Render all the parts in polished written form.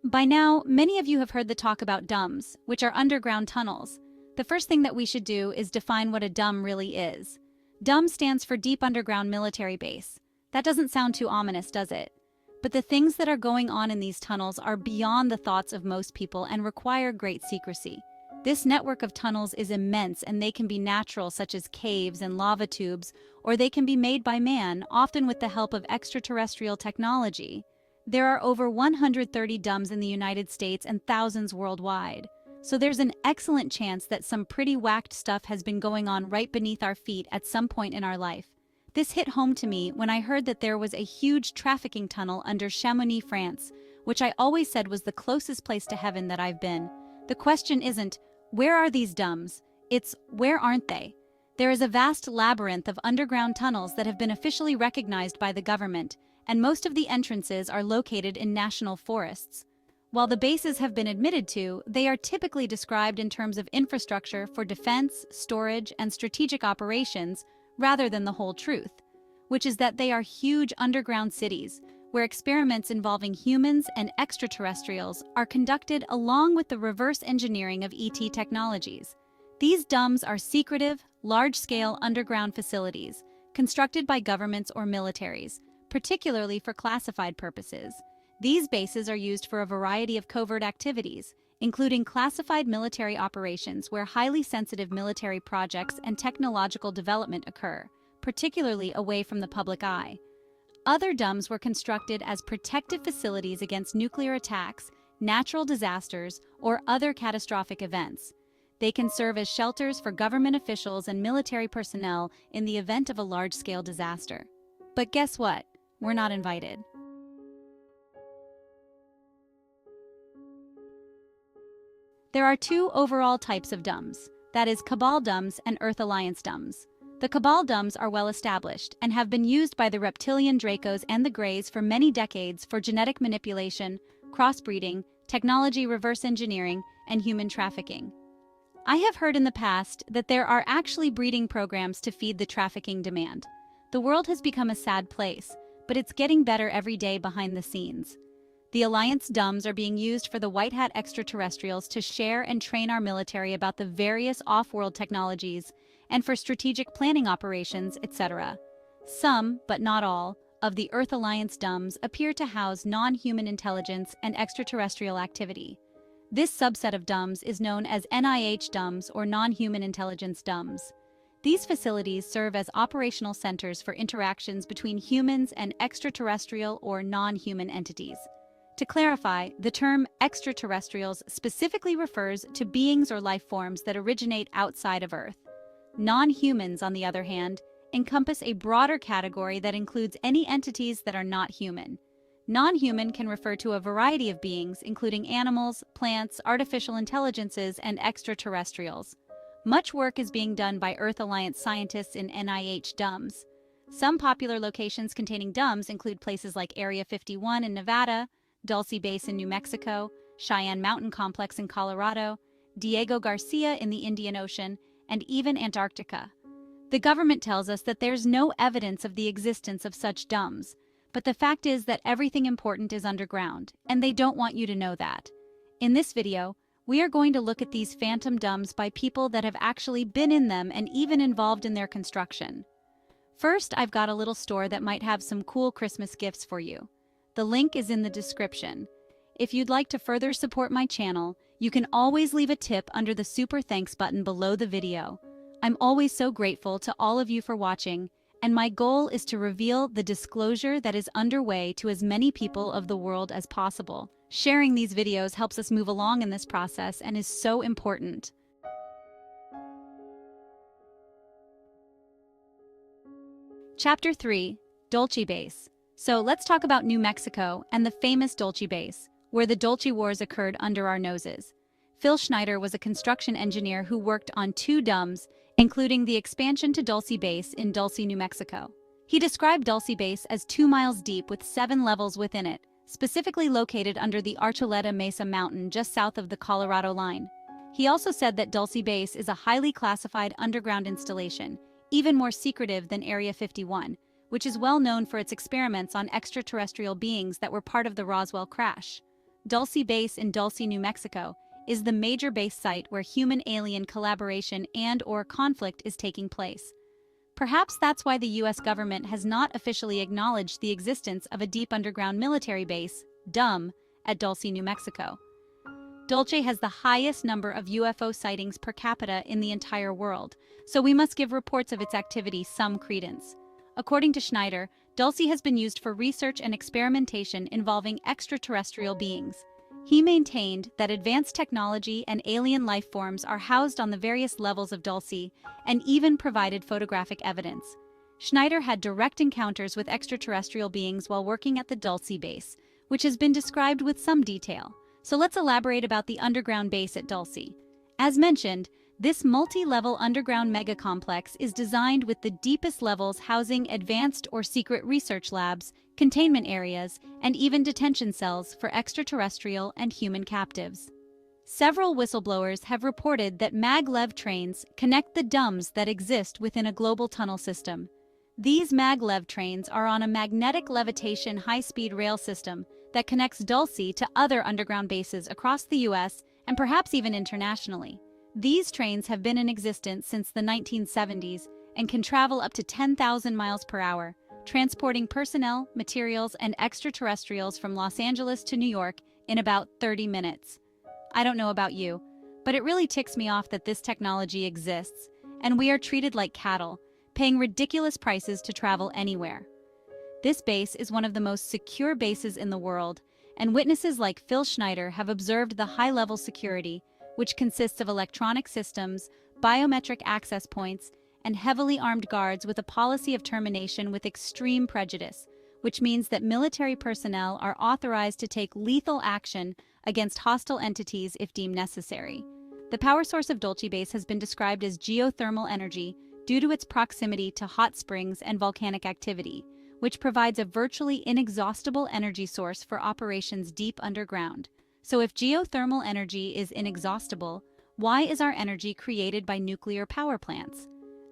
By now, many of you have heard the talk about DUMBs, which are underground tunnels. The first thing that we should do is define what a DUMB really is. DUMB stands for Deep Underground Military Base. That doesn't sound too ominous, does it? But the things that are going on in these tunnels are beyond the thoughts of most people and require great secrecy. This network of tunnels is immense, and they can be natural, such as caves and lava tubes, or they can be made by man, often with the help of extraterrestrial technology. There are over 130 DUMBs in the United States and thousands worldwide. So there's an excellent chance that some pretty whacked stuff has been going on right beneath our feet at some point in our life. This hit home to me when I heard that there was a huge trafficking tunnel under Chamonix, France, which I always said was the closest place to heaven that I've been. The question isn't, where are these DUMBs? It's, where aren't they? There is a vast labyrinth of underground tunnels that have been officially recognized by the government, and most of the entrances are located in national forests. While the bases have been admitted to, they are typically described in terms of infrastructure for defense, storage, and strategic operations, rather than the whole truth, which is that they are huge underground cities where experiments involving humans and extraterrestrials are conducted along with the reverse engineering of ET technologies. These DUMBs are secretive, large-scale underground facilities constructed by governments or militaries, particularly for classified purposes. These bases are used for a variety of covert activities, including classified military operations where highly sensitive military projects and technological development occur, particularly away from the public eye. Other DUMBs were constructed as protective facilities against nuclear attacks, natural disasters, or other catastrophic events. They can serve as shelters for government officials and military personnel in the event of a large-scale disaster. But guess what? We're not invited. There are two overall types of DUMBs, that is Cabal DUMBs and Earth Alliance DUMBs. The Cabal DUMBs are well established and have been used by the reptilian Dracos and the Greys for many decades for genetic manipulation, crossbreeding, technology reverse engineering, and human trafficking. I have heard in the past that there are actually breeding programs to feed the trafficking demand. The world has become a sad place, but it's getting better every day behind the scenes. The Alliance DUMBs are being used for the White Hat extraterrestrials to share and train our military about the various off-world technologies and for strategic planning operations, etc. Some, but not all, of the Earth Alliance DUMBs appear to house non-human intelligence and extraterrestrial activity. This subset of DUMBs is known as NIH DUMBs or non-human intelligence DUMBs. These facilities serve as operational centers for interactions between humans and extraterrestrial or non-human entities. To clarify, the term extraterrestrials specifically refers to beings or life forms that originate outside of Earth. Non-humans, on the other hand, encompass a broader category that includes any entities that are not human. Non-human can refer to a variety of beings, including animals, plants, artificial intelligences, and extraterrestrials. Much work is being done by Earth Alliance scientists in NIH DUMBs. Some popular locations containing DUMBs include places like Area 51 in Nevada, Dulce Base in New Mexico, Cheyenne Mountain Complex in Colorado, Diego Garcia in the Indian Ocean, and even Antarctica. The government tells us that there's no evidence of the existence of such DUMBs, but the fact is that everything important is underground, and they don't want you to know that. In this video, we are going to look at these phantom DUMBs by people that have actually been in them and even involved in their construction. First, I've got a little store that might have some cool Christmas gifts for you. The link is in the description. If you'd like to further support my channel, you can always leave a tip under the Super Thanks button below the video. I'm always so grateful to all of you for watching, and my goal is to reveal the disclosure that is underway to as many people of the world as possible. Sharing these videos helps us move along in this process and is so important. Chapter 3, Dulce Base. So let's talk about New Mexico and the famous Dulce Base, where the Dulce Wars occurred under our noses. Phil Schneider was a construction engineer who worked on two DUMBs, including the expansion to Dulce Base in Dulce, New Mexico. He described Dulce Base as 2 miles deep with 7 levels within it, specifically located under the Archuleta Mesa Mountain just south of the Colorado line. He also said that Dulce Base is a highly classified underground installation, even more secretive than Area 51, which is well known for its experiments on extraterrestrial beings that were part of the Roswell crash. Dulce Base in Dulce, New Mexico, is the major base site where human-alien collaboration and/or conflict is taking place. Perhaps that's why the US government has not officially acknowledged the existence of a deep underground military base, DUM, at Dulce, New Mexico. Dulce has the highest number of UFO sightings per capita in the entire world, so we must give reports of its activity some credence. According to Schneider, Dulce has been used for research and experimentation involving extraterrestrial beings. He maintained that advanced technology and alien life forms are housed on the various levels of Dulce, and even provided photographic evidence. Schneider had direct encounters with extraterrestrial beings while working at the Dulce base, which has been described with some detail. So let's elaborate about the underground base at Dulce. As mentioned, this multi-level underground megacomplex is designed with the deepest levels housing advanced or secret research labs, containment areas, and even detention cells for extraterrestrial and human captives. Several whistleblowers have reported that maglev trains connect the DUMs that exist within a global tunnel system. These maglev trains are on a magnetic levitation high-speed rail system that connects Dulce to other underground bases across the US and perhaps even internationally. These trains have been in existence since the 1970s and can travel up to 10,000 miles per hour, transporting personnel, materials, and extraterrestrials from Los Angeles to New York in about 30 minutes. I don't know about you, but it really ticks me off that this technology exists, and we are treated like cattle, paying ridiculous prices to travel anywhere. This base is one of the most secure bases in the world, and witnesses like Phil Schneider have observed the high-level security, which consists of electronic systems, biometric access points, and heavily armed guards with a policy of termination with extreme prejudice, which means that military personnel are authorized to take lethal action against hostile entities if deemed necessary. The power source of Dulce Base has been described as geothermal energy due to its proximity to hot springs and volcanic activity, which provides a virtually inexhaustible energy source for operations deep underground. So if geothermal energy is inexhaustible, why is our energy created by nuclear power plants?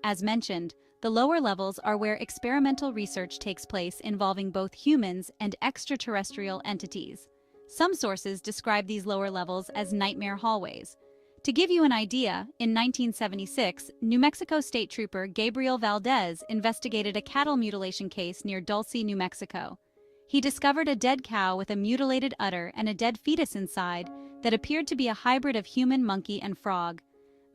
As mentioned, the lower levels are where experimental research takes place involving both humans and extraterrestrial entities. Some sources describe these lower levels as nightmare hallways. To give you an idea, in 1976, New Mexico State Trooper Gabriel Valdez investigated a cattle mutilation case near Dulce, New Mexico. He discovered a dead cow with a mutilated udder and a dead fetus inside that appeared to be a hybrid of human, monkey, and frog.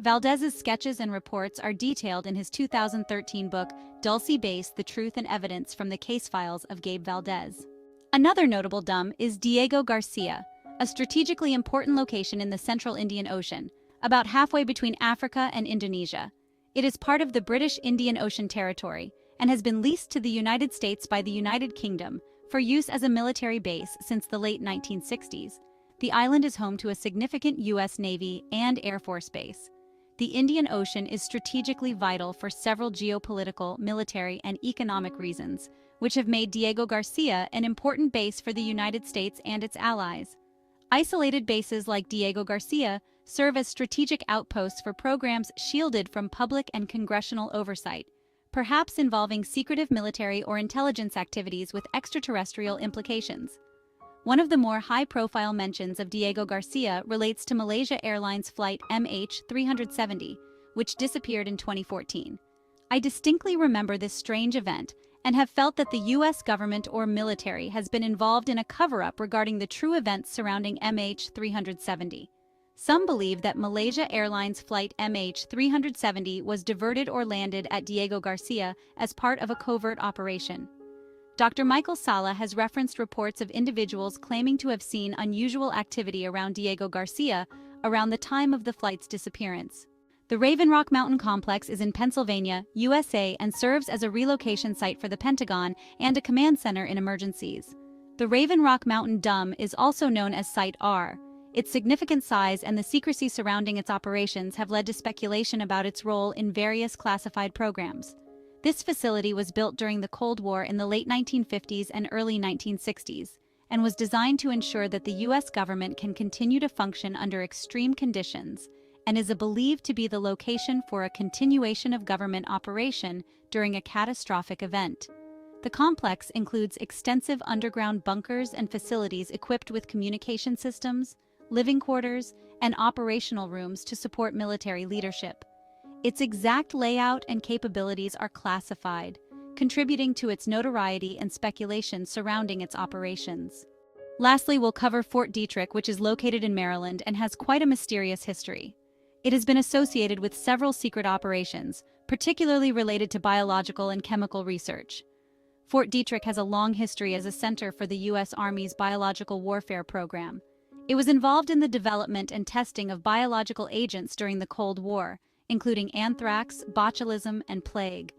Valdez's sketches and reports are detailed in his 2013 book, Dulce Base: The Truth and Evidence from the Case Files of Gabe Valdez. Another notable DUM is Diego Garcia, a strategically important location in the central Indian Ocean, about halfway between Africa and Indonesia. It is part of the British Indian Ocean Territory and has been leased to the United States by the United Kingdom for use as a military base since the late 1960s. The island is home to a significant U.S. Navy and Air Force base. The Indian Ocean is strategically vital for several geopolitical, military, and economic reasons, which have made Diego Garcia an important base for the United States and its allies. Isolated bases like Diego Garcia serve as strategic outposts for programs shielded from public and congressional oversight, perhaps involving secretive military or intelligence activities with extraterrestrial implications. One of the more high-profile mentions of Diego Garcia relates to Malaysia Airlines flight MH370, which disappeared in 2014. I distinctly remember this strange event and have felt that the U.S. government or military has been involved in a cover-up regarding the true events surrounding MH370. Some believe that Malaysia Airlines flight MH370 was diverted or landed at Diego Garcia as part of a covert operation. Dr. Michael Sala has referenced reports of individuals claiming to have seen unusual activity around Diego Garcia around the time of the flight's disappearance. The Raven Rock Mountain Complex is in Pennsylvania, USA, and serves as a relocation site for the Pentagon and a command center in emergencies. The Raven Rock Mountain DUM is also known as Site R. Its significant size and the secrecy surrounding its operations have led to speculation about its role in various classified programs. This facility was built during the Cold War in the late 1950s and early 1960s, and was designed to ensure that the U.S. government can continue to function under extreme conditions, and is believed to be the location for a continuation of government operation during a catastrophic event. The complex includes extensive underground bunkers and facilities equipped with communication systems, living quarters, and operational rooms to support military leadership. Its exact layout and capabilities are classified, contributing to its notoriety and speculation surrounding its operations. Lastly, we'll cover Fort Detrick, which is located in Maryland and has quite a mysterious history. It has been associated with several secret operations, particularly related to biological and chemical research. Fort Detrick has a long history as a center for the U.S. Army's biological warfare program. It was involved in the development and testing of biological agents during the Cold War, including anthrax, botulism, and plague.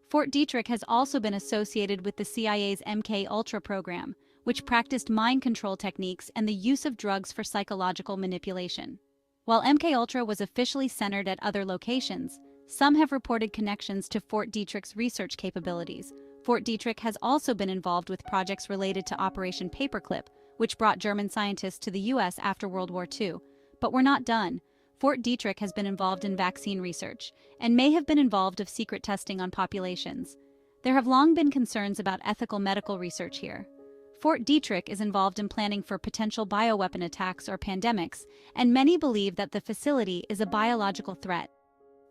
Fort Detrick has also been associated with the CIA's MK-Ultra program, which practiced mind control techniques and the use of drugs for psychological manipulation. While MK-Ultra was officially centered at other locations, some have reported connections to Fort Detrick's research capabilities. Fort Detrick has also been involved with projects related to Operation Paperclip, which brought German scientists to the U.S. after World War II. But we're not done. Fort Detrick has been involved in vaccine research and may have been involved of secret testing on populations. There have long been concerns about ethical medical research here. Fort Detrick is involved in planning for potential bioweapon attacks or pandemics, and many believe that the facility is a biological threat.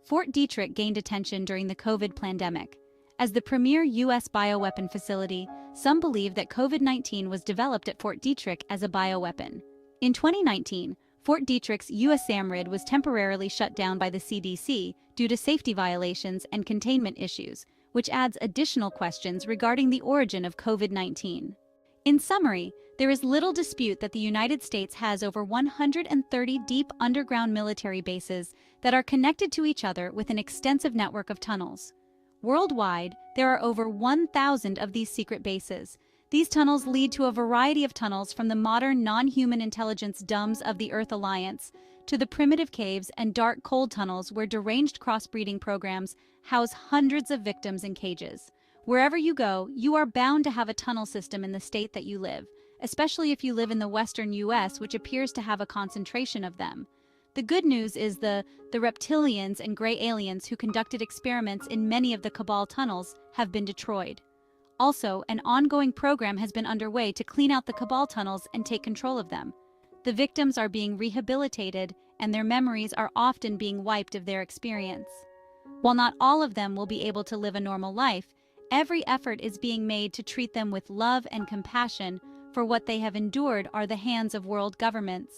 Fort Detrick gained attention during the COVID pandemic. As the premier U.S. bioweapon facility, some believe that COVID-19 was developed at Fort Detrick as a bioweapon. In 2019, Fort Detrick's USAMRIID was temporarily shut down by the CDC due to safety violations and containment issues, which adds additional questions regarding the origin of COVID-19. In summary, there is little dispute that the United States has over 130 deep underground military bases that are connected to each other with an extensive network of tunnels. Worldwide, there are over 1,000 of these secret bases. These tunnels lead to a variety of tunnels, from the modern non-human intelligence DUMBs of the Earth Alliance to the primitive caves and dark cold tunnels where deranged crossbreeding programs house hundreds of victims in cages. Wherever you go, you are bound to have a tunnel system in the state that you live, especially if you live in the western U.S., which appears to have a concentration of them. The good news is the reptilians and gray aliens who conducted experiments in many of the Cabal tunnels have been destroyed. Also, an ongoing program has been underway to clean out the Cabal tunnels and take control of them. The victims are being rehabilitated, and their memories are often being wiped of their experience. While not all of them will be able to live a normal life, every effort is being made to treat them with love and compassion for what they have endured are the hands of world governments.